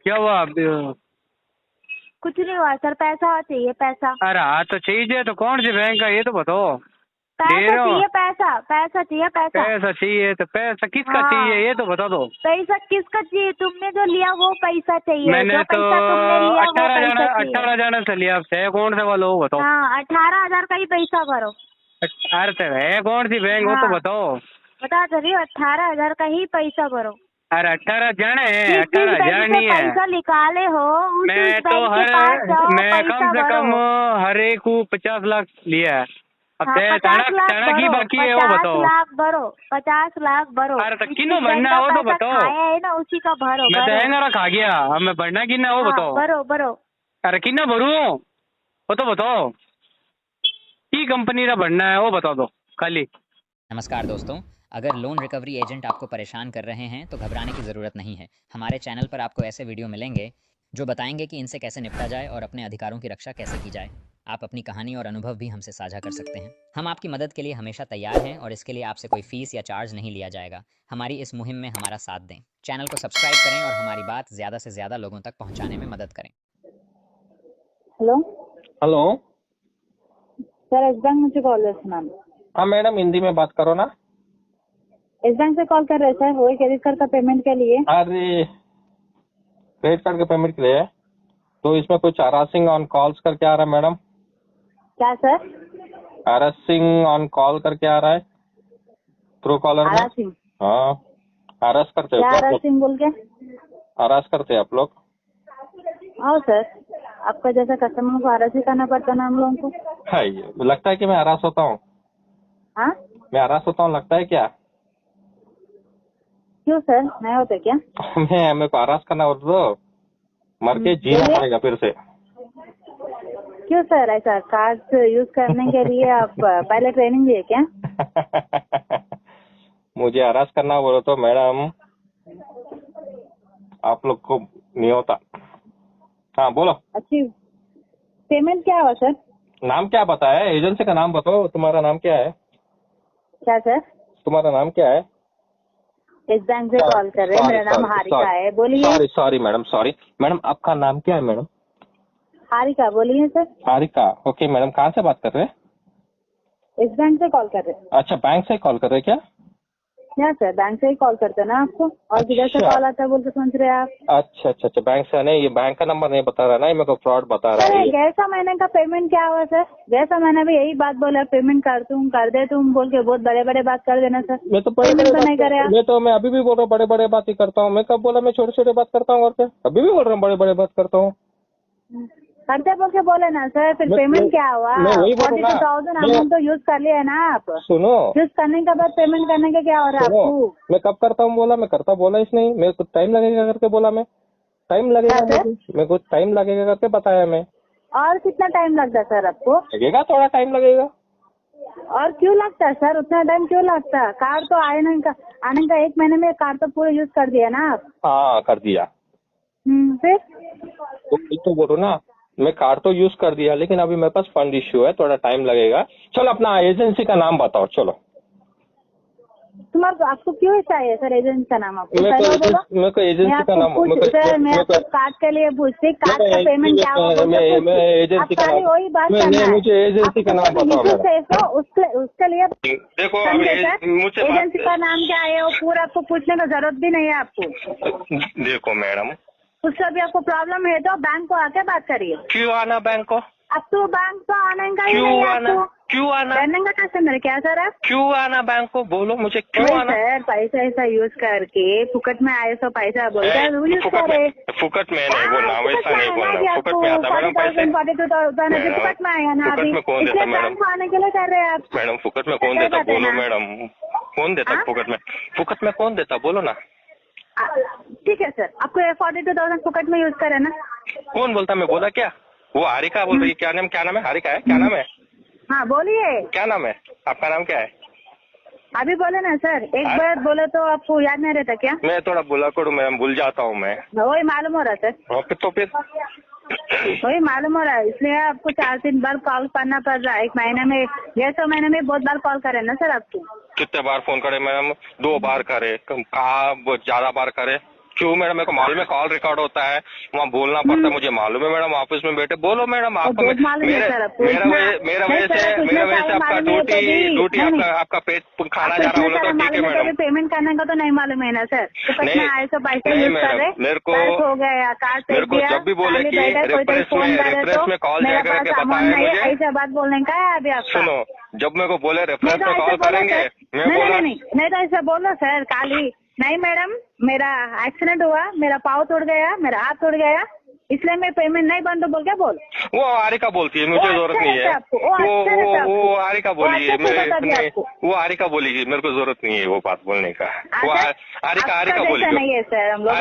क्या हुआ? कुछ नहीं हुआ सर, पैसा चाहिए पैसा। अरे हाँ तो चाहिए तो कौन सी बैंक का ये तो बताओ। दे पैसा रहे हो? चाहिए, पैसा चाहिए पैसा। पैसा चाहिए तो पैसा किसका हाँ, चाहिए ये तो बता दो। पैसा किसका चाहिए? तुमने जो लिया वो पैसा चाहिए, मैंने जो तो पैसा तुमने लिया वो पैसा चाहिए। 18 जाने से लिया आपसे, कौन से वाला वो बताओ। हाँ, 18,000 का ही पैसा भरो। अरे तो है कौन सी बैंक वो तो हाँ, बताओ। बता तो रही हूँ, 18,000 का ही पैसा भरो। अरे 18 जाने जिस 18,000 बैंक से नहीं है। पैसा निकाले हो उस मैं तो बैंक के पास जाओ, मैं कम पैसा से कम भरो। हर एक को 50 लाख लिया है। अब हाँ, ते 50 लाख तना की भरो, बाकी है वो 50 बताओ। लाख भरो, 50 लाख भरो। अरे तो जिस किन्नो बैंक भरना का है वो तो पैसा बताओ। खाया है ना उसी का भरो मैं तो भरो। हैंगर खा गया, अब मैं भरना किन्ना वो हाँ, बताओ। भरो भरो। अरे किन्ना भरू वो तो बताओ। की कंपनी का भरना है वो बता दो खाली। नमस्कार दोस्तों, अगर लोन रिकवरी एजेंट आपको परेशान कर रहे हैं तो घबराने की ज़रूरत नहीं है। हमारे चैनल पर आपको ऐसे वीडियो मिलेंगे जो बताएंगे कि इनसे कैसे निपटा जाए और अपने अधिकारों की रक्षा कैसे की जाए। आप अपनी कहानी और अनुभव भी हमसे साझा कर सकते हैं। हम आपकी मदद के लिए हमेशा तैयार हैं और इसके लिए आपसे कोई फीस या चार्ज नहीं लिया जाएगा। हमारी इस मुहिम में हमारा साथ दें। चैनल को सब्सक्राइब करें और हमारी बात ज़्यादा से ज़्यादा लोगों तक पहुँचाने में मदद करें। Hello hello. Sir, S bank मुझे कॉल है मैम। हाँ मैडम, हिंदी में बात करो ना। एस बैंक से कॉल कर रहे हैं सर, वही क्रेडिट कार्ड का पेमेंट के लिए। अरे क्रेडिट कार्ड के पेमेंट के लिए तो इसमें कुछ हरासिंग ऑन कॉल्स करके आ रहा है मैडम। क्या सर? हरासिंग ऑन कॉल करके आ रहा है ट्रू कॉलर में। हरासिंग? हाँ, हरास करते हो क्या क्या आप लोग? हरासिंग बोल के? हरास करते हैं आप लोग? हाँ सर, आपका जैसा कस्टमर को हरासी करना पड़ता ना हम लोगों को। हाँ, ये लगता है कि मैं हरास होता हूँ। हाँ, मैं हरास होता हूँ लगता है क्या? क्यों सर, नहीं होते क्या? मेरे को हरास करना हो तो मर के जीना बोलिए। पड़ेगा फिर से। क्यों सर, ऐसा कार्ड यूज करने के लिए आप पहले ट्रेनिंग लिए क्या? मुझे हरास करना बोलो तो मैडम आप लोग को नहीं होता। हाँ बोलो। अच्छी पेमेंट क्या हुआ सर? नाम क्या बताया? एजेंसी का नाम बताओ। तुम्हारा नाम क्या है? क्या सर? तुम्हारा नाम क्या है? इस बैंक से कॉल कर रहे हैं, मेरा नाम हारिका है। बोलिए। Sorry madam, sorry madam. आपका नाम क्या है मैडम? हारिका, बोलिए सर। Harika, okay madam. कहाँ से बात कर रहे हैं? इस बैंक से कॉल कर रहे हैं। अच्छा, बैंक से कॉल कर रहे हैं क्या? क्या सर, बैंक से ही कॉल करते हैं ना आपको, और किधर से अच्छा। कॉल आता है बोल के समझ रहे हैं आप? अच्छा, बैंक से नहीं। ये बैंक का नंबर नहीं बता रहा ना, ये मेरे को फ्रॉड बता रहा है। गए सा महीने का पेमेंट क्या हुआ सर? गए सा महीने भी यही बात बोला, पेमेंट कर दे तुम बोल के, बहुत बड़े बड़े बात कर देना सर। मैं तो पेमेंट तो नहीं करे आप। मैं अभी भी बोल रहा हूँ बड़े बड़े बात ही करता हूँ। मैं कब बोला मैं छोटे छोटे बात करता हूँ? और क्या अभी भी बोल रहा हूँ बड़े बड़े बात करता हूँ? करते बोल के बोले ना सर, फिर पेमेंट क्या हुआ? मैं वही बोल रहा हूँ ना। 42,000 अमाउंट तो यूज कर लिया ना आप। सुनो, यूज करने के बाद पेमेंट करने का क्या हो रहा है सुनो, आपको? मैं कब करता हूँ बोला? मैं करता बोला इस नहीं। मेरे को टाइम लगेगा करके बोला मैं। टाइम लगेगा क्या सर? मेरे को टाइम लगेगा करके बताया मैं। और कितना टाइम लगता है सर आपको? लगेगा, थोड़ा टाइम लगेगा। और क्यों लगता है सर, उतना टाइम क्यों लगता है? कार्ड तो आने का 1 महीने में कार्ड तो पूरा यूज कर दिया ना आप। हाँ कर दिया। फिर तो बोलो ना, मैं कार्ड तो यूज कर दिया लेकिन अभी मेरे पास फंड इश्यू है, थोड़ा टाइम लगेगा। चलो अपना एजेंसी का नाम बताओ। चलो तुम्हारे आपको क्यों चाहिए सर एजेंसी का नाम? आपको मेरे को एजेंसी का नाम सर, मैं आपको कार्ड के लिए पूछती, कार्ड का पेमेंट क्या हुआ? मैं एजेंसी का नाम, वही बात करना है। मुझे एजेंसी का नाम बताओ मैडम। उसके लिए देखो मुझे एजेंसी का नाम क्या है वो पूरा आपको पूछने का जरूरत भी नहीं है आपको। देखो मैडम, उससे भी आपको प्रॉब्लम है तो बैंक को आके बात करिए। क्यों आना बैंक को? अब तो बैंक तो आने का ही नहीं है आपको। क्यों आना? करने का कस्टमर है क्या सर आप? क्यों आना बैंक को? बोलो मुझे क्यों आना? सर, पैसा ऐसा यूज करके फुकट में आए तो पैसा बोलकर यूज करे। फुकट में नहीं बोलना, वैसा नहीं बोलना। फुकट में आता मैडम पैसे। 42,000 फुकट में आएगा ना अभी। फुकट में कौन देता मैडम? आने के लिए कर रहे हैं आप। मैडम फुकट में कौन देता? बोलो मैडम, कौन देता फुकट में? फुकट में कौन देता बोलो ना। ठीक है सर, आपको 42,000 फुकट में यूज करे ना। कौन बोलता? मैं बोला क्या? वो हारिका बोल रही है। क्या नाम है? हारिका है? क्या नाम है? हाँ बोलिए। क्या नाम है? आपका नाम क्या है? अभी बोले ना सर, एक बार बोले तो आपको याद नहीं रहता क्या? मैं थोड़ा बोला करूँ मैडम, भूल जाता हूँ मैं। वही मालूम हो रहा सर। तो फिर वही मालूम हो रहा है, इसलिए आपको 4-3 बार कॉल करना पड़ रहा है 1 महीने में। 1.5 महीने में बहुत बार कॉल करे ना सर आपको। कितने बार फोन करे मैडम? 2 बार करे? कहा ज्यादा बार करे? क्यों मैडम, मेरे को मालूम है कॉल रिकॉर्ड होता है, वहाँ बोलना पड़ता है, मुझे मालूम है मैडम। ऑफिस में बैठे बोलो मैडम, आपको मेरा वजह से आपका ड्यूटी आपका पेट खाना जा रहा हो तो ठीक है मैडम। पेमेंट करने का तो नहीं मालूम है ना सर, आए तो पैसे यूज कर रहे, मेरे को जब भी बोले कि रेफरेंस में कॉल जाया करके बताया मुझे, ऐसा बात बोलने का है अभी आपका। सुनो, जब मेरे को बोले रेफरेंस में कॉल करेंगे, नहीं तो ऐसा बोलो सर काली। नहीं मैडम, मेरा एक्सीडेंट हुआ, मेरा पाँव टूट गया, मेरा हाथ टूट गया, इसलिए मैं पेमेंट नहीं बंद तो बोल क्या बोल। वो आरिका बोलती है, मुझे जरूरत नहीं है। वो आरिका बोलिए, वो आरिका बोलेगी, मेरे को जरूरत नहीं है वो बात बोलने का। वो आरिका बोलिए, नहीं है सर, हम लोग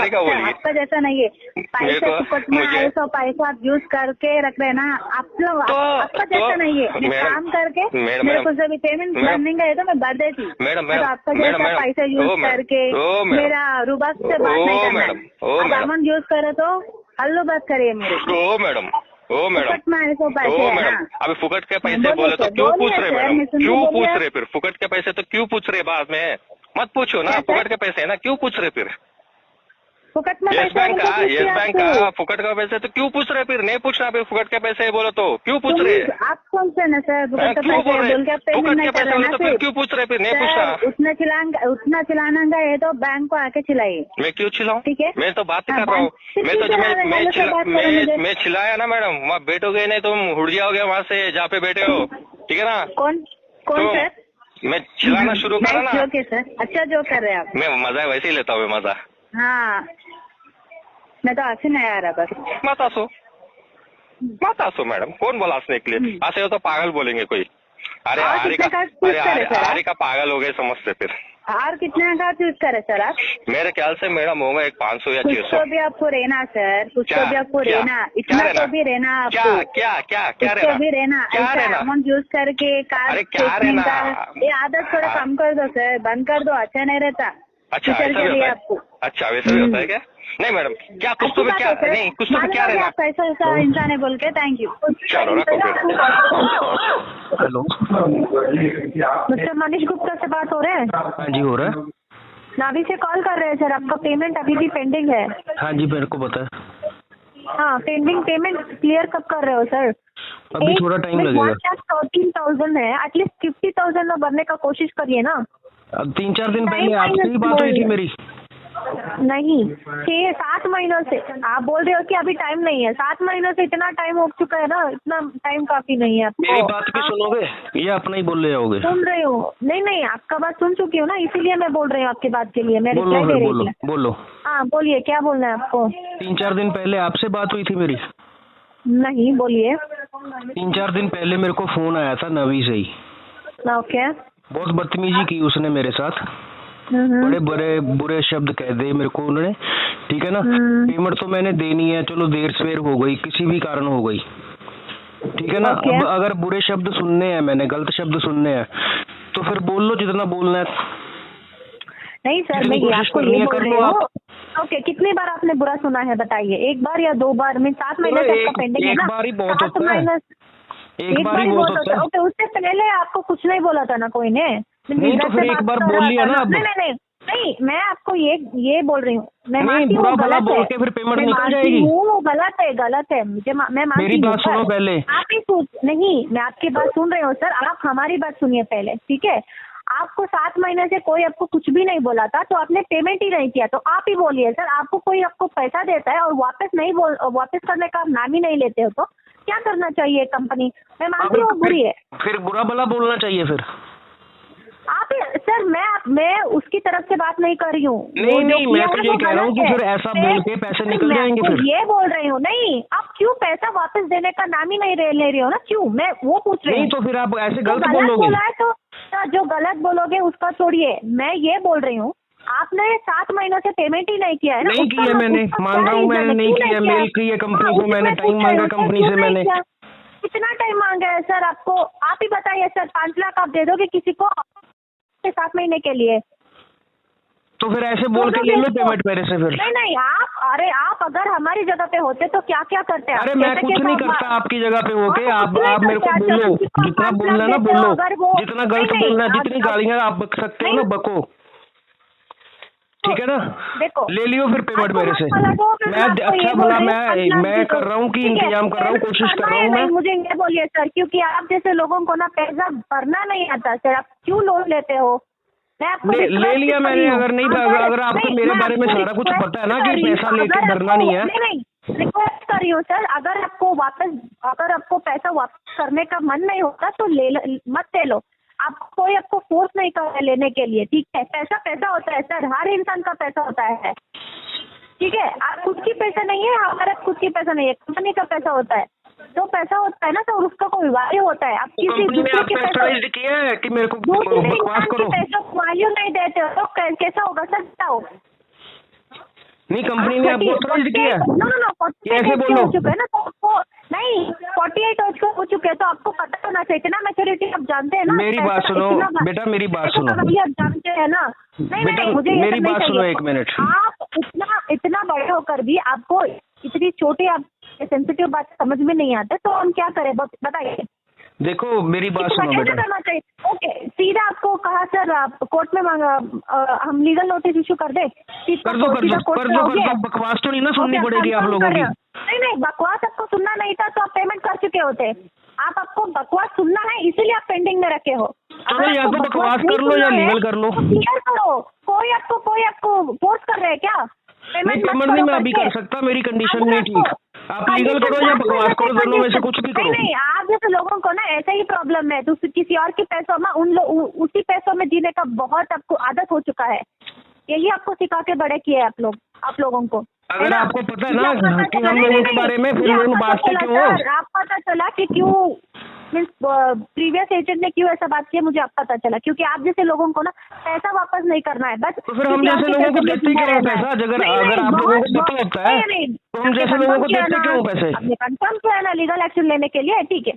आपका जैसा नहीं है। पैसा पैसा आप यूज करके रख रहे ना आप लोग, आपका जैसा नहीं है। मैं काम करके मेरे को जब पेमेंट बनने का है तो मैं भर देती। मैडम आपका जैसा पैसा यूज करके मेरा रुबाब से बात नहीं करना। अमाउंट यूज करे तो हल्लो बात करिए मेरे। ओ मैडम अभी फुकट के पैसे बोले तो क्यों पूछ रहे मैडम, क्यों पूछ रहे फिर? फुकट के पैसे तो क्यों पूछ रहे बाद में? मत पूछो ना, फुकट के पैसे है ना, क्यों पूछ रहे फिर? फुकट में यस बैंक का फुकट का पैसे तो क्यों पूछ रहे फिर? नहीं पूछना फिर, फुकट के पैसे बोलो तो क्यों पूछ रहे? आप कौन से ना सर फुकट के पैसे बोले तो फिर क्यों पूछ रहे फिर? नहीं पूछना। उतना चिलाना का है तो बैंक को आके चिलाइए। मैं क्यों चिल्लाऊं? ठीक है, मैं तो बात कर रहा हूँ। मैं चिल्लाया ना मैडम, वहाँ बैठोगे नहीं तुम उड़ जाओगे वहाँ से जहाँ पे बैठे हो, ठीक है ना? कौन सर? मैं चिल्लाना शुरू करा ना। ओके सर, अच्छा जो कर रहे हैं आप। मैं मजा वैसे ही लेता हूँ, मजा। हाँ, मैं तो हंसी नहीं आ रहा बस। मत आसो मैडम, कौन बोला हंसने के लिए? हंसे हो तो पागल बोलेंगे कोई। अरे आरिका पागल हो गए समझते फिर। और कितने का चूज करे सर आप? मेरे ख्याल से मैडम होगा एक 500 या 600। कुछ तो भी आपको रहना सर, कुछ तो भी आपको रहना, इतना तो भी रहना आपको। क्या रहना? भी रहना, ऐसा अमाउंट यूज करके कार क्या रहना? ये आदत थोड़ा कम कर दो सर, बंद कर दो, अच्छा नहीं रहता। अच्छा ऐसा भी होता है? अच्छा वैसा भी होता है क्या? नहीं मैडम, क्या कुछ तो भी क्या नहीं, कुछ तो भी क्या रहना? कैसा ऐसा इंसान है बोल के। Thank you. चलो रखो फिर। हेलो, मिस्टर मनीष गुप्ता से बात हो रहे हैं? हाँ जी हो रहा है। नाभी से कॉल कर रहे हैं सर, आपका पेमेंट अभी भी पेंडिंग है। हाँ जी मेरे को पता है। हाँ, पेंडिंग पेमेंट क्लियर कब कर रहे हो सर? अभी थोड़ा टाइम लगेगा। 14,000 है, एटलीस्ट 50,000 में भरने का कोशिश करिए ना। अब 3-4 दिन पहले आपसे ही बात हुई थी मेरी। नहीं, 6-7 महीनों से आप बोल रहे हो कि अभी टाइम नहीं है। 7 महीनों से इतना टाइम हो चुका है ना, इतना टाइम काफी नहीं है आपको। मेरी बात भी सुनोगे या अपना ही बोल रहे होगे? सुन रही हूँ। नहीं, आपका बात सुन चुकी हूँ ना, इसीलिए मैं बोल रही हूँ आपकी बात के लिए। मैं रिप्लाई दे रही हूँ। बोलो। हाँ बोलिए, क्या बोलना है आपको? 3-4 दिन पहले आपसे बात हुई थी मेरी? नहीं, बोलिए। 3-4 दिन पहले मेरे को फोन आया था नवी से ही। ओके। बहुत बदतमीजी की उसने मेरे साथ, बड़े बुरे शब्द कह दिए मेरे को उन्होंने, ठीक है ना? पेमेंट तो मैंने देनी है, चलो देर सवेर हो गई, किसी भी कारण हो गई, ठीक है ना? अब अगर बुरे शब्द सुनने हैं, मैंने गलत शब्द सुनने हैं तो फिर बोल लो जितना बोलना है। नहीं सर, मैं आपको ये बोल रही हूँ। ओके, कितनी बार आपने बुरा सुना है बताइए? 1 बार या 2 बार में? 7 महीने तक का पेंडिंग है ना? एक बार ही बहुत होता है। एक बार ही बहुत होता है। ओके, उससे पहले आपको कुछ नहीं बोला था ना कोई ने? नहीं तो फिर एक बार बोल लिया ना। अब नहीं, मैं आपको ये बोल रही हूँ, मैं नहीं बुरा भला बोल के फिर पेमेंट निकल जाएगी। वो गलत है मुझे, मैं मानती हूँ। मेरी बात सुनो पहले। आप ही नहीं, मैं आपकी बात सुन रही हूँ सर, आप हमारी बात सुनिए पहले, ठीक है? आपको 7 महीने से कोई आपको कुछ भी नहीं बोला था, तो आपने पेमेंट ही नहीं किया, तो आप ही बोलिए सर। आपको कोई पैसा देता है और वापस करने का आप नाम ही नहीं लेते हो, तो क्या करना चाहिए कंपनी? मैं मानती हूँ बुरी है। फिर बुरा भला बोलना चाहिए फिर। आप सर, मैं उसकी तरफ से बात नहीं कर रही हूँ। नहीं, मैं तो ये कह रहा हूँ कि फिर ऐसा बोल के पैसे निकल जाएंगे फिर। ये बोल रही हूँ। नहीं, आप क्यों पैसा वापस देने का नाम ही नहीं ले रही हो ना? क्यों? मैं वो पूछ रही हूँ। नहीं तो फिर आप ऐसे गलत बोलोगे। बोला है तो जो गलत बोलोगे उसका छोड़िए, मैं ये बोल रही हूँ आपने 7 महीनों से पेमेंट ही नहीं किया है ना? नहीं किया मैंने, मान रहा हूँ मैंने नहीं किया। मेल की है कंपनी को, मैंने टाइम मांगा कंपनी से। मैंने कितना टाइम मांगा है सर आपको? आप ही बताइए सर। 5 लाख आप दे दोगे किसी को 7 महीने के लिए? तो फिर ऐसे बोल के ले लो पेमेंट मेरे से फिर। नहीं, आप अगर हमारी जगह पे होते तो क्या करते? अरे मैं कुछ नहीं करता आपकी जगह पे होके। आप मेरे को बोलो, जितना बोलना है ना बोलो, जितना गलत बोलना है, जितनी गालियाँ आप बक सकते हो ना बको, ठीक है ना? देखो, ले लियो फिर पेमेंट मेरे से। मैं अच्छा भला मैं कर रहा हूँ कि इंतजाम कर रहा हूँ, कोशिश कर रहा हूँ मैं। मुझे ये बोलिए सर, क्योंकि आप जैसे लोगों को ना पैसा भरना नहीं आता सर, आप क्यों लोन लेते हो? मैं आपको ले लिया मैंने। अगर नहीं अगर आपको मेरे बारे में सारा कुछ पता है ना कि पैसा लेके भरना नहीं है। नहीं, रिक्वेस्ट कर रही हूँ सर, अगर आपको पैसा वापस करने का मन नहीं होता तो मत ले लो। कोई आपको फोर्स नहीं कर रहा लेने के लिए, ठीक है? पैसा होता है सर, हर इंसान का पैसा होता है, ठीक है? आप खुद की पैसा नहीं है, हमारा खुद की पैसा नहीं है, कंपनी का पैसा होता है। तो पैसा होता है ना तो उसका कोई वैल्यू होता है। आप किसी दूसरे के पैसा किया है कि मेरे को बकवास करो, पैसा वैल्यू नहीं देते हो तो कैसा होगा सर? बताओ। नहीं, कंपनी ने आपको ऑथराइज्ड किया है? नो, ऐसे बोलो। हो चुका है ना तो आपको नहीं 48 हो चुके हैं तो आपको पता होना चाहिए। इतना मैच्योरिटी आप जानते हैं ना। मेरी बात सुनो बेटा, मेरी बात सुनो। आप जानते हैं ना। नहीं, मुझे मेरी बात सुनो 1 मिनट। आप इतना बड़े होकर भी आपको इतनी छोटी आप सेंसिटिव बात समझ में नहीं आते तो हम क्या करें? बताइए। देखो मेरी बात सुनो बेटा। ओके, सीधा आपको कहा सर आप कोर्ट में मांगा, हम लीगल नोटिस इशू कर दे। कर दो। बकवास तो नहीं ना सुननी पड़ेगी आप लोगों की। नहीं, बकवास आपको सुनना नहीं था तो आप पेमेंट कर चुके होते। आपको बकवास सुनना है इसीलिए आप पेंडिंग में रखे हो। चलो या तो बकवास कर लो या लीगल कर लो। क्लियर करो। कोई आपको फोर्स कर रहे हैं क्या? पेमेंट नहीं मैं अभी कर सकता, मेरी कंडीशन नहीं ठीक। आप लीगल करो या बकवास करो, दोनों में से कुछ भी करो। नहीं, आप जैसे लोगों को ना ऐसे ही प्रॉब्लम है तो किसी और के पैसों में उसी पैसों में जीने का बहुत आपको आदत हो चुका है। यही आपको सिखा के बड़े किए आप लोगों को। अगर आपको पता है ना कि हम लोगों के बारे में फिर लोग बात क्यों? आप पता चला कि क्यों मीन्स प्रीवियस एजेंट ने क्यों ऐसा बात किया, मुझे अब पता चला। क्योंकि आप जैसे लोगों को ना पैसा वापस नहीं करना है बस। तो फिर हम जैसे लोगों को देते क्यों हैं पैसा? अगर आप लोगों को पता होता है तो हम जैसे लोगों को देते क्यों पैसे? आपने कंफर्म किया है ना लीगल एक्शन लेने के लिए, ठीक है?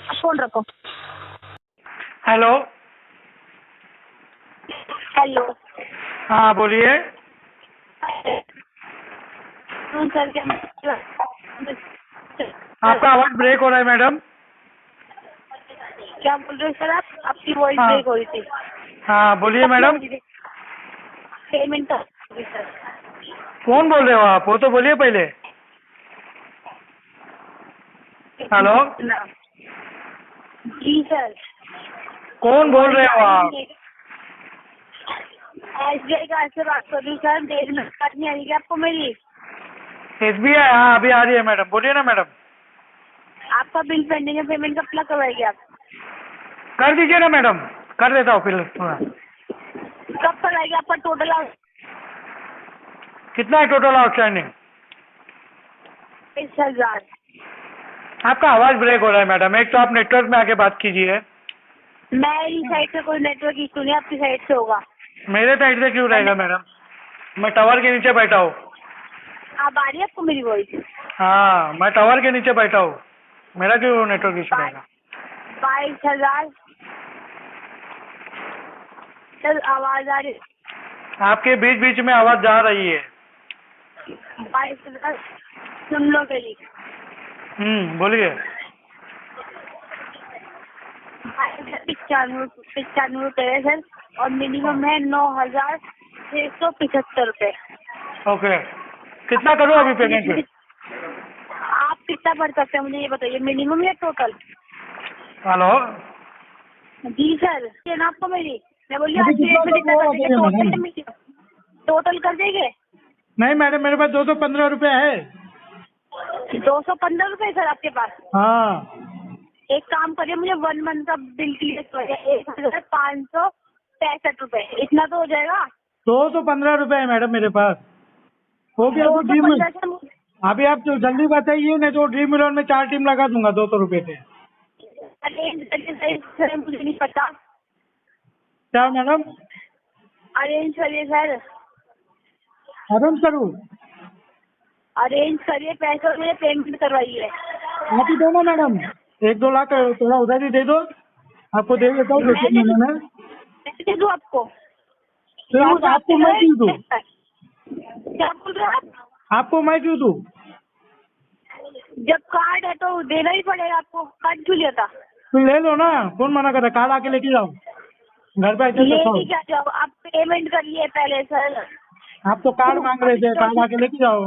अब फोन रखो। हेलो। हाँ बोलिए। सर आपका आवाज ब्रेक हो रहा है मैडम। क्या बोल रहे हो सर? आपकी वॉइस ब्रेक हो रही थी। हाँ बोलिए मैडम। पेमेंट का कौन बोल रहे हो आप? वो तो बोलिए पहले। हेलो जी सर। कौन बोल रहे हो आप? SBI कार्ड से बात कर रही हूँ सर। देर में बात नहीं आ रही क्या आपको मेरी? SBI? हाँ अभी आ रही है मैडम, बोलिए ना मैडम। आपका बिल पेंडिंग है, पेमेंट कब तक करवाएगी आप? कर दीजिए ना मैडम, कर देता हूँ फिर। कब करवाएगी? आपका टोटल कितना है टोटल आउटस्टैंडिंग? 20,000। आपका आवाज ब्रेक हो रहा है मैडम। एक तो आप नेटवर्क में आके बात कीजिए। मेरी साइड से कोई नेटवर्क इशू नहीं, आपकी साइड से होगा। मेरे साइड से क्यों रहेगा मैडम? मैं टावर के नीचे बैठा हूँ। अब आ रही है आपको मेरी वॉइस? हाँ मैं टावर के नीचे बैठा हूँ, मेरा क्यों नेटवर्क इशू रहेगा? 22,000 सर। आवाज आ रही? आपके बीच बीच में आवाज जा रही है। 22,000 सुन लो मेरी। बोलिए। 95 रुपए है सर और मिनिमम है 9,675 रुपए। ओके, कितना करूँ अभी पेमेंट पे? आप कितना भर सकते हैं मुझे ये बताइए, मिनिमम या टोटल? हेलो जी सर, ये ना आपको मेरी मैं बोलिए आज डेट में कितना कर देंगे? टोटल कर देंगे? नहीं मैडम, मेरे पास 215 रुपए है। 215 रुपए सर आपके पास? हाँ। एक काम करिए, मुझे 1 मंथ का बिल क्लियर करिए। 1,565 रुपए, इतना तो हो जाएगा? 215 रुपए है मैडम मेरे पास। हो गया तो ड्रीम मिलन। अभी आप तो जल्दी बताइए, नहीं तो ड्रीम मिलन में 4 टीम लगा दूंगा 200 रुपए पे। सर मुझे नहीं पता। क्या मैडम? अरेंज करिए सर। अरेंज करूँ? अरेंज करिए, पैसे मुझे पेमेंट करवाइए। आप ही दो ना मैडम, 1-2 लाख थोड़ा उधार ही दे दो, आपको दे देता हूँ 2-3 महीने में। मैं दे दूँ आपको? तो आपको मैं क्यों दूँ? क्या बोल रहे हैं आप? आपको मैं क्यों दूँ? जब कार्ड है तो देना ही पड़ेगा आपको। कार्ड क्यों लिया था? तो ले लो ना, कौन मना कर रहा? कार्ड आके लेके जाओ घर पे। लेके क्या जाओ? आप पेमेंट करिए पहले सर। आप तो कार्ड मांग रहे थे, कार्ड आके लेके जाओ,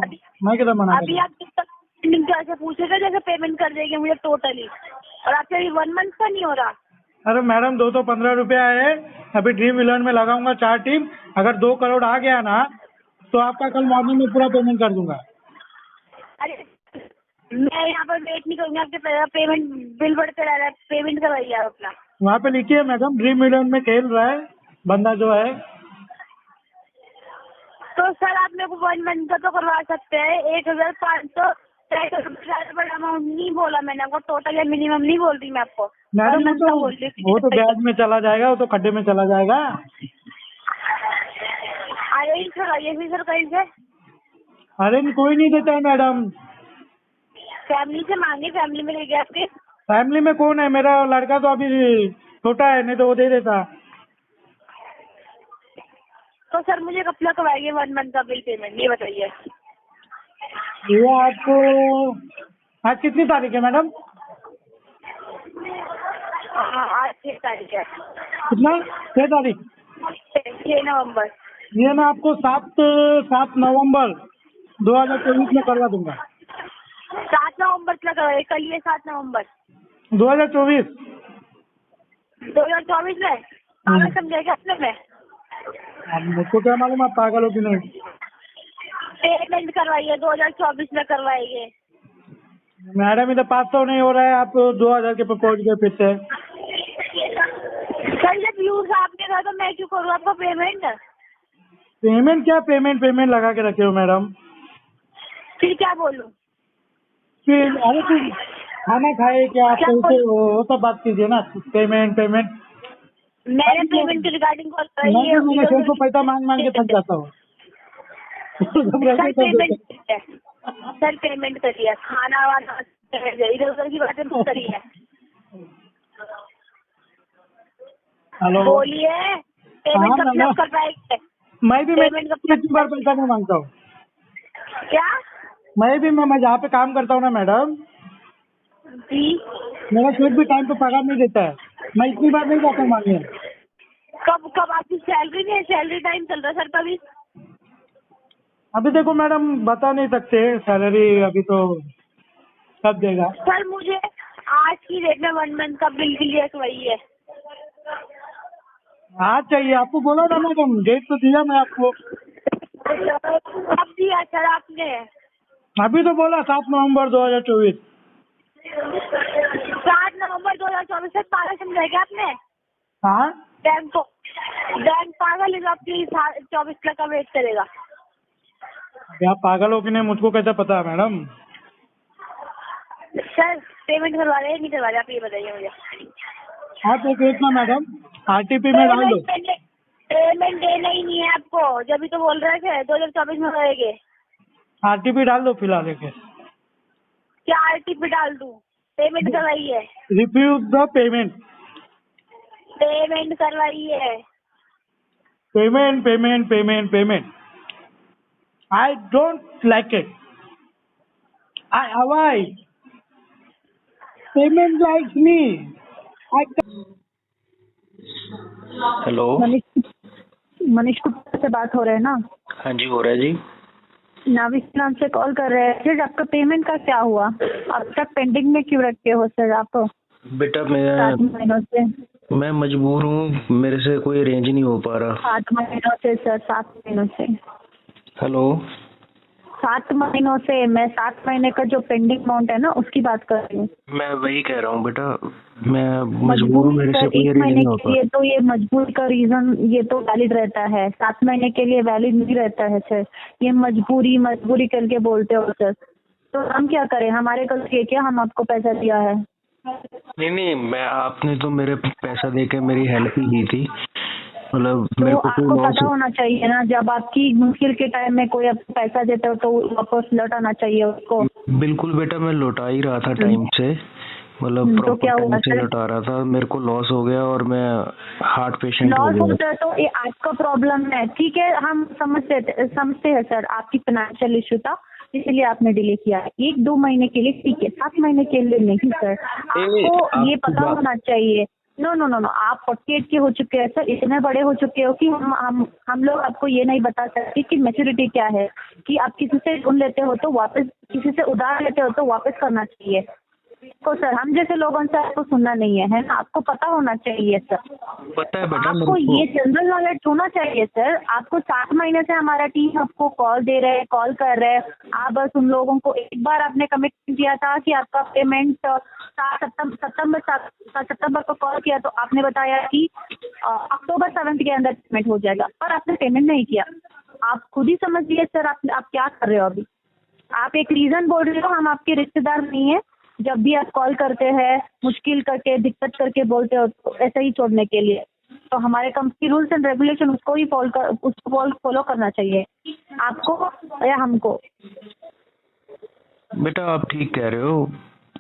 मैं किधर मना कर अभी आप कितना पेमेंट कैसे पूछेगा, जैसे पेमेंट कर देंगे मुझे टोटली, और आपका अभी 1 मंथ का नहीं हो रहा। अरे मैडम 215 रुपया है, अभी ड्रीम इलेवन में लगाऊंगा 4 टीम, अगर 2 करोड़ आ गया ना तो आपका कल मॉर्निंग में पूरा पेमेंट कर दूंगा। अरे मैं यहाँ पर वेट नहीं करूँगी, आपके पेमेंट बिल बढ़ते रह रहा है, पेमेंट करवाइए आप अपना। वहाँ पे लिखिए मैडम ड्रीम इलेवन में खेल रहा है बंदा जो है। तो सर आप मेरे को 1 मंथ का तो करवा सकते हैं, 1500 बड़ा अमाउंट नहीं बोला मैंने आपको, टोटल या मिनिमम नहीं बोल रही मैं आपको। मैडम वो तो ब्याज में चला जाएगा, वो तो खड्डे में चला जाएगा। अरेंज करवाइए फिर सर कहीं से। अरे कोई नहीं देता है मैडम। फैमिली से मांगे, फैमिली में लेके आपके। फैमिली में कौन है, मेरा लड़का तो अभी छोटा है, नहीं तो वो दे देता। तो सर मुझे कब तक करवाइए 1 मंथ का बिल पेमेंट, ये बताइए। ये आपको आज कितनी तारीख है मैडम? आज 6 तारीख है। कितना? 6 तारीख? 6 नवंबर। ये मैं आपको 7 नवंबर 2024 में करवा दूंगा। 7 नवंबर तक करवाइए, कल ये 7 नवंबर 2024 में। पागल समझे क्या आपने? मैं अब मुझको क्या मालूम आप पागल हो कि नहीं। पेमेंट करवाइए, 2024 में करवाइए। मैडम इधर 500 नहीं हो रहा है, आप 2000 के पे पहुंच गए फिर से। सर जब व्यूज आपने कहा तो मैं क्यों करूँ आपको पेमेंट? पेमेंट क्या पेमेंट लगा के रखे हो मैडम। फिर क्या बोलूँ? फिर अरे तुम खाना खाए क्या आप? वो सब बात कीजिए ना। पेमेंट मैंने पेमेंट के रिगार्डिंग कॉल कराई है। मैं शेर को पैसा मांग के थक जाता हूँ। सर पेमेंट करिए, खाना वाना इधर उधर की बातें मत करिए। हेलो बोलिए, पेमेंट कब तक कर पाएंगे? मैं कितनी बार पैसा नहीं मांगता हूँ। क्या? मैं जहाँ पे काम करता हूँ ना मैडम जी, मेरा शेख भी टाइम पे पगार नहीं देता है, मैं इतनी बार नहीं जाता मांगने। कब आपकी सैलरी नहीं है? सैलरी टाइम चल रहा है सर तभी। अभी देखो मैडम बता नहीं सकते सैलरी अभी तो कब देगा। सर मुझे आज की डेट में 1 मंथ का बिल क्लियर वही है। आज चाहिए आपको? बोला था मैडम, डेट तो दिया मैं आपको। कब दिया सर आपने? अभी तो बोला 7 नवंबर 2024। 7 नवंबर 2024 से पागल समझा क्या आपने? हाँ बैंक पागल है, आपकी 24 तक का वेट करेगा। आप पागल हो कि नहीं मुझको कैसे पता है मैडम। सर पेमेंट करवा रहे हैं नहीं करवा रहे, आप ये बताइए मुझे। आप एक ना मैडम आरटीपी में डाल दो। पेमेंट देना ही नहीं है आपको, जब भी तो बोल रहे थे 2024 में होएंगे। आरटीपी डाल दो फिलहाल एक। क्या आरटीपी डाल दूं? पेमेंट करवाइए। Refuse the payment. पेमेंट करवाइए। Payment I don't like it. I avoid. Payment likes me. Hello Manish Gupta से बात हो रहा है ना? हाँ जी हो रहा है जी। नाविक नाम से कॉल कर रहे हैं। सर आपका पेमेंट का क्या हुआ? अब तक पेंडिंग में क्यों रखे हो सर आप? बेटा 7 महीनों से मैं मजबूर हूँ, मेरे से कोई अरेंज नहीं हो पा रहा। 7 महीनों से सर, 7 महीनों से। हेलो 7 महीनों से मैं 7 महीने का जो पेंडिंग अमाउंट है ना उसकी बात कर रही हूँ। मैं वही कह रहा हूँ बेटा, मैं मजबूर हूँ, मेरे से कोई अरेंज नहीं हो पा रहा। तो ये मजबूरी का रीजन ये तो वैलिड रहता है, 7 महीने के लिए वैलिड नहीं रहता है सर। ये मजबूरी करके बोलते हो सर, तो हम क्या करें? हमारे गलती है क्या? हम आपको पैसा दिया है? नहीं मैं आपने तो मेरे पैसा देके मेरी हेल्प ही की थी, मतलब तो मेरे को आपको पता होना चाहिए ना, जब आपकी मुश्किल के टाइम में कोई आपको पैसा देता हो तो वापस लौटाना चाहिए उसको। बिल्कुल बेटा मैं लौटा ही रहा था टाइम से, मतलब तो क्या प्रॉपर हुआ टाइम से लौटा रहा था। मेरे को लॉस हो गया और मैं हार्ट पेशेंट हो लॉस गया। होता है तो ये आपका प्रॉब्लम है, ठीक है, हम समझते हैं सर, आपकी फाइनेंशियल इशू था इसलिए आपने डिले किया। 1-2 महीने के लिए ठीक है, 7 महीने के लिए नहीं सर। आपको ये पता होना चाहिए नो नो नो नो, आप 48 के हो चुके हैं सर, इतने बड़े हो चुके हो कि हम लोग आपको ये नहीं बता सकते कि मैच्योरिटी क्या है, कि आप किसी से लोन लेते हो तो वापस, किसी से उधार लेते हो तो वापस करना चाहिए। तो सर हम जैसे लोगों से आपको सुनना नहीं है ना, आपको पता होना चाहिए सर। पता है बेटा आपको मेरे को। ये जनरल नॉलेज होना चाहिए सर। आपको 7 महीने से हमारा टीम आपको कॉल दे रहे हैं, कॉल कर रहे हैं। आप बस उन लोगों को, एक बार आपने कमिटमेंट किया था कि आपका पेमेंट सितंबर को कॉल किया तो आपने बताया कि अक्टूबर 7 के अंदर पेमेंट हो जाएगा, पर आपने पेमेंट नहीं किया। आप खुद ही समझिए सर, आप क्या कर रहे हो अभी। आप एक रीजन बोल रहे हो, हम आपके रिश्तेदार नहीं है। जब भी आप कॉल करते हैं मुश्किल करके, दिक्कत करके बोलते हो तो ऐसे ही छोड़ने के लिए, तो हमारे कंपनी रूल्स एंड रेगुलेशन उसको ही फॉलो करना चाहिए, आपको या हमको। बेटा आप ठीक कह रहे हो,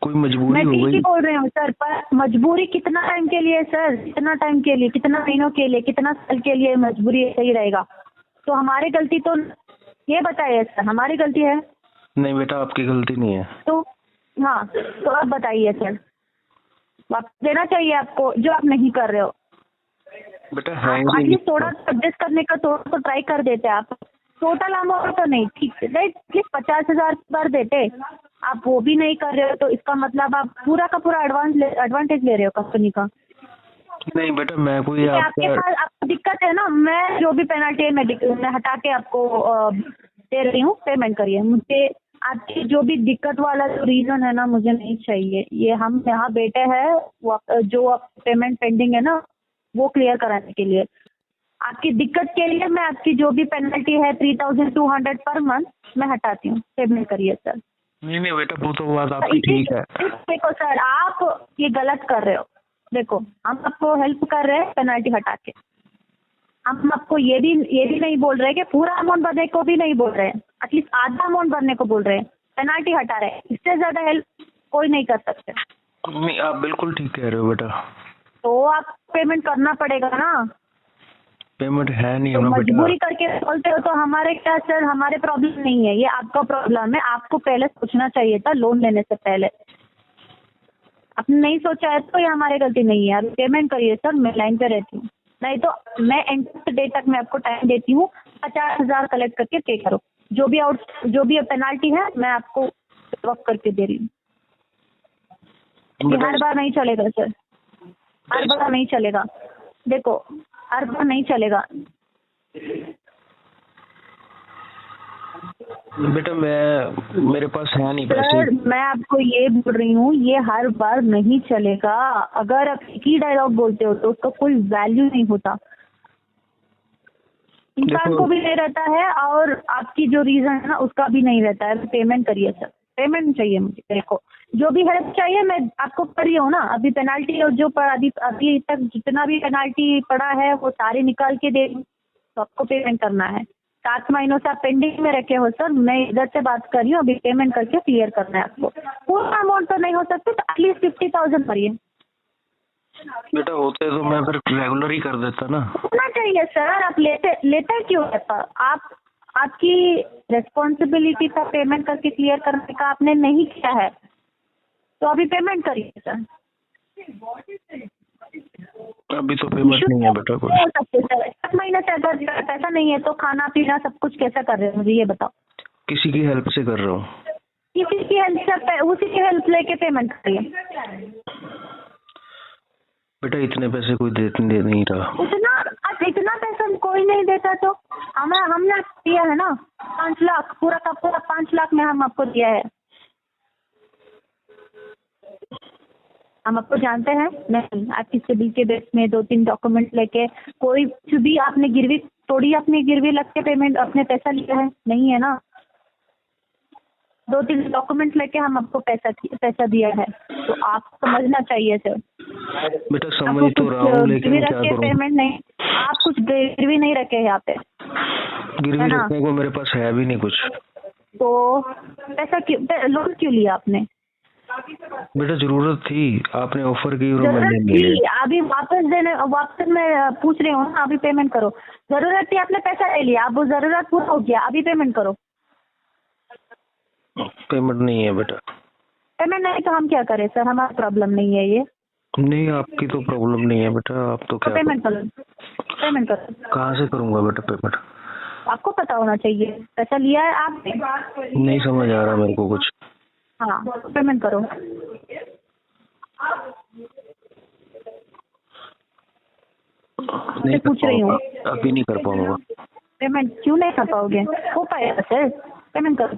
कोई मजबूरी मैं हो ठीक ही गई। बोल रही हूँ सर, पर मजबूरी कितना टाइम के लिए सर, कितना टाइम के लिए, कितना महीनों के लिए, कितना साल के लिए मजबूरी सही रहेगा? तो हमारी गलती तो ये बताइए सर, हमारी गलती है? नहीं बेटा आपकी गलती नहीं है। तो हाँ, तो आप बताइए सर, वापस देना चाहिए आपको जो आप नहीं कर रहे हो। बेटा आप हैंग ही एटलीस्ट थोड़ा एडजस्ट करने का थोड़ा तो ट्राई कर देते आप। टोटल अमाउंट तो नहीं, ठीक है, एटलीस्ट 50,000 कर देते। आप वो भी नहीं कर रहे हो तो इसका मतलब आप पूरा का पूरा एडवांटेज ले रहे हो कंपनी का। नहीं बेटा मैं कोई ठीक है, आपके आपका पास आपको दिक्कत है ना, मैं जो भी पेनल्टी है मैं हटा के आपको दे रही हूँ, पेमेंट करिए। मुझे आपकी जो भी दिक्कत वाला जो रीजन है ना, मुझे नहीं चाहिए। ये हम यहाँ बैठे हैं जो आप पेमेंट पेंडिंग है ना वो क्लियर कराने के लिए। आपकी दिक्कत के लिए मैं आपकी जो भी पेनल्टी है 3,200 पर मंथ मैं हटाती हूँ, पेमेंट करिए सर। नहीं बेटा वो तो बात आपकी ठीक है। देखो सर, आप ये गलत कर रहे हो। देखो हम आपको हेल्प कर रहे हैं पेनल्टी हटा के, हम आपको ये भी नहीं बोल रहे कि पूरा अमाउंट भरने को भी नहीं बोल रहे हैं, एटलीस्ट आधा अमाउंट भरने को बोल रहे हैं, पेनल्टी हटा रहे हैं। इससे ज्यादा हेल्प कोई नहीं कर सकते। नहीं आप बिल्कुल ठीक कह रहे हो बेटा। तो आप पेमेंट करना पड़ेगा ना, पेमेंट है नहीं तो हमारा बेटा। मजबूरी करके बोलते हो तो हमारे क्या सर, हमारे प्रॉब्लम नहीं है, ये आपका प्रॉब्लम है। आपको पहले सोचना चाहिए था लोन लेने से पहले, आपने नहीं सोचा है तो ये हमारी गलती नहीं है। आप पेमेंट करिए सर, मैं लाइन पे रहती हूँ, नहीं तो मैं एंड डे तक मैं आपको टाइम देती हूँ, 50,000 कलेक्ट करके पे करो। जो भी पेनाल्टी है मैं आपको वक्त करके दे रही हूँ। ये हर बार नहीं चलेगा सर, हर बार नहीं चलेगा। देखो हर बार नहीं चलेगा बेटा मेरे पास है नहीं पैसे। सर। मैं आपको ये बोल रही हूँ, ये हर बार नहीं चलेगा। अगर आप एक ही डायलॉग बोलते हो तो उसका कोई वैल्यू नहीं होता, इंसान को भी नहीं रहता है और आपकी जो रीजन है ना उसका भी नहीं रहता है। पेमेंट करिए सर, पेमेंट चाहिए मुझे। देखो जो भी हेल्प चाहिए मैं आपको कर रही हूँ ना, अभी पेनाल्टी और जो अभी तक जितना भी पेनाल्टी पड़ा है वो सारे निकाल के दे दूँ, तो आपको पेमेंट करना है। 7 महीनों से आप पेंडिंग में रखे हो सर, मैं इधर से बात कर रही हूँ, अभी पेमेंट करके क्लियर करना है आपको। पूरा अमाउंट तो नहीं हो सकता तो एटलीस्ट 50,000 भरिए। बेटा होते तो मैं फिर रेगुलर ही कर देता ना। होना चाहिए सर, आप लेते क्यों है सर? आपकी रिस्पॉन्सिबिलिटी था पेमेंट करके क्लियर करने का, आपने नहीं किया है तो अभी पेमेंट करिए सर। अभी तो पेमेंट नहीं है बेटा कोई। हो सकते सर, 7 महीने से अगर पैसा नहीं है तो खाना पीना सब कुछ कैसा कर रहे हो मुझे ये बताओ। किसी की हेल्प से कर रहा हूँ। किसी की हेल्प से, उसी की हेल्प लेके पेमेंट करिए। बेटा इतने पैसे कोई दे नहीं रहा। इतना पैसा कोई नहीं देता तो हमने दिया है ना 5 लाख, पूरा का पूरा 5 लाख में हम आपको दिया है। हम आपको जानते हैं नहीं? आपकी सिबिल के बेस में 2-3 डॉक्यूमेंट लेके कोई भी आपने गिरवी तोड़ी, अपनी गिरवी लग के पेमेंट अपने पैसा लिया है? नहीं है ना। 2-3 डॉक्यूमेंट लेके हम आपको पैसा दिया है, तो आप समझना चाहिए सर। बेटा समझ तो रहा हूँ लेकिन क्या करूँ। पेमेंट नहीं, आप कुछ गिरवी नहीं रखे यहाँ पे। गिरवी रखने को मेरे पास है भी नहीं कुछ। तो पैसा क्यों, लोन क्यों लिया आपने? बेटा जरूरत थी, आपने ऑफर की और मैंने ले लिया। अभी वापस मैं पूछ रही हूँ ना, अभी पेमेंट करो। जरूरत थी, आपने पैसा ले लिया, अब वो जरूरत पूरा हो गया, अभी पेमेंट करो। पेमेंट नहीं है बेटा। पेमेंट नहीं तो हम क्या करें सर, हमारा प्रॉब्लम नहीं है ये। नहीं, आपकी तो प्रॉब्लम नहीं है बेटा, आप तो क्या पेमेंट करो, पेमेंट करो। कहाँ से करूँगा बेटा पेमेंट? आपको पता होना चाहिए, पैसा लिया है आपने? नहीं समझ आ रहा मेरे को कुछ। हाँ, पेमेंट करो। नहीं पूछ रही हूँ, अभी नहीं कर पाऊंगा। पेमेंट क्यों नहीं कर पाओगे? हो पाएगा सर, पेमेंट करो।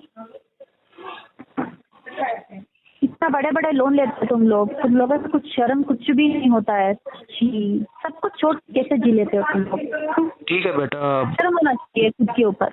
इतना बड़े बड़े लोन लेते हो तुम लोगों को कुछ शर्म कुछ भी नहीं होता है। छी, सब कुछ छोड़ कैसे जी लेते हो तुम लोग? ठीक है बेटा, शर्म होना चाहिए खुद के ऊपर।